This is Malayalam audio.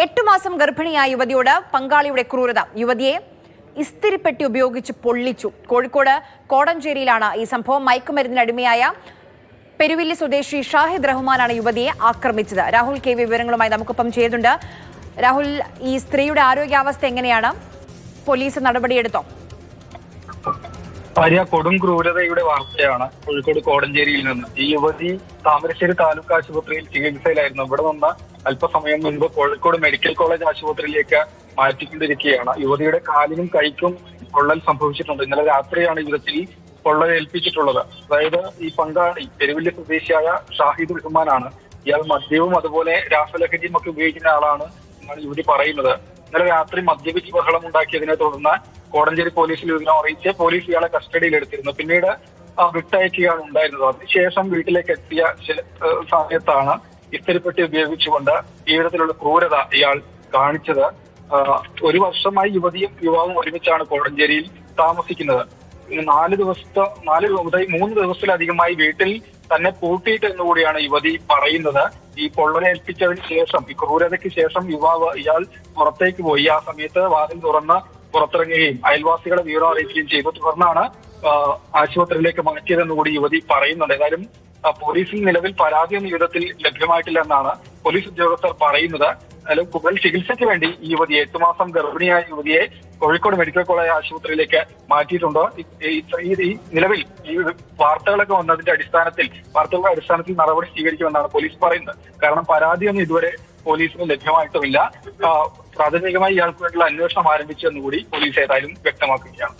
8 മാസം ഗർഭിണിയായ യുവതിയോട് പങ്കാളിയുടെ ക്രൂരത. യുവതിയെ ഇസ്തിരിപ്പെട്ടി ഉപയോഗിച്ച് പൊള്ളിച്ചു. കോഴിക്കോട് കോടഞ്ചേരിയിലാണ് ഈ സംഭവം. മയക്കുമരുന്നിനടിമയായ പെരുവില്ലി സ്വദേശി ഷാഹിദ് റഹ്മാനാണ് യുവതിയെ ആക്രമിച്ചത്. രാഹുൽ കെ വിവരങ്ങളുമായി നമുക്കൊപ്പം ചേരുന്നുണ്ട്. രാഹുൽ, ഈ സ്ത്രീയുടെ ആരോഗ്യാവസ്ഥ എങ്ങനെയാണ്? പോലീസ് നടപടിയെടുത്തോ? ഭാര്യ കൊടും ക്രൂരതയുടെ വാർത്തയാണ് കോഴിക്കോട് കോടഞ്ചേരിയിൽ നിന്ന്. ഈ യുവതി താമരശ്ശേരി താലൂക്ക് ആശുപത്രിയിൽ ചികിത്സയിലായിരുന്നു. ഇവിടെ നിന്ന് അല്പസമയം മുൻപ് കോഴിക്കോട് മെഡിക്കൽ കോളേജ് ആശുപത്രിയിലേക്ക് മാറ്റിക്കൊണ്ടിരിക്കുകയാണ്. യുവതിയുടെ കാലിനും കൈക്കും പൊള്ളൽ സംഭവിച്ചിട്ടുണ്ട്. ഇന്നലെ രാത്രിയാണ് യുവതി പൊള്ളലേൽപ്പിച്ചിട്ടുള്ളത്. അതായത് ഈ പങ്കാളി പെരുവില്ലി സ്വദേശിയായ ഷാഹിദ് റഹ്മാനാണ്. ഇയാൾ മദ്യവും അതുപോലെ രാസലഹരിയും ഒക്കെ ഉപയോഗിക്കുന്ന ആളാണ് എന്നാണ് യുവതി പറയുന്നത്. ഇന്നലെ രാത്രി മദ്യപിച്ച് ബഹളം ഉണ്ടാക്കിയതിനെ തുടർന്ന് കോടഞ്ചേരി പോലീസിൽ വിവരം അറിയിച്ച് പോലീസ് ഇയാളെ കസ്റ്റഡിയിലെടുത്തിരുന്നു. പിന്നീട് വിട്ടയക്കുകയാണ് ഉണ്ടായിരുന്നത്. അതിനുശേഷം വീട്ടിലേക്ക് എത്തിയ സമയത്താണ് ഇസ്തിരിപ്പെട്ടി ഉപയോഗിച്ചുകൊണ്ട് ഈ വിധത്തിലുള്ള ക്രൂരത ഇയാൾ കാണിച്ചത്. 1 വർഷമായി യുവതിയും യുവാവും ഒരുമിച്ചാണ് കോടഞ്ചേരിയിൽ താമസിക്കുന്നത്. 3 ദിവസത്തിലധികമായി വീട്ടിൽ തന്നെ പൂട്ടിയിട്ട് എന്നുകൂടിയാണ് യുവതി പറയുന്നത്. ഈ പൊള്ളലേൽപ്പിച്ചതിന് ശേഷം, ഈ ക്രൂരതയ്ക്ക് ശേഷം ഇയാൾ പുറത്തേക്ക് പോയി. ആ സമയത്ത് വാതിൽ തുറന്ന് പുറത്തിറങ്ങുകയും അയൽവാസികളെ വിവരം അറിയിക്കുകയും ചെയ്തു. തുടർന്നാണ് ആശുപത്രിയിലേക്ക് മാറ്റിയതെന്ന് കൂടി യുവതി പറയുന്നുണ്ട്. ഏതായാലും പോലീസിൽ നിലവിൽ പരാതിയൊന്നും ഈ വിധത്തിൽ ലഭ്യമായിട്ടില്ലെന്നാണ് പോലീസ് ഉദ്യോഗസ്ഥർ പറയുന്നത്. അതിലും കൂടുതൽ ചികിത്സയ്ക്ക് വേണ്ടി ഈ യുവതിയെ, 8 മാസം ഗർഭിണിയായ യുവതിയെ കോഴിക്കോട് മെഡിക്കൽ കോളേജ് ആശുപത്രിയിലേക്ക് മാറ്റിയിട്ടുണ്ട്. ഈ നിലവിൽ ഈ വാർത്തകളുടെ അടിസ്ഥാനത്തിൽ നടപടി സ്വീകരിക്കുമെന്നാണ് പോലീസ് പറയുന്നത്. കാരണം പരാതിയൊന്നും ഇതുവരെ പോലീസിന് ലഭ്യമായിട്ടുമില്ല. പ്രാഥമികമായി ഇയാൾക്ക് വേണ്ടിയുള്ള അന്വേഷണം ആരംഭിച്ചു എന്നുകൂടി പോലീസ് ഏതായാലും വ്യക്തമാക്കുകയാണ്.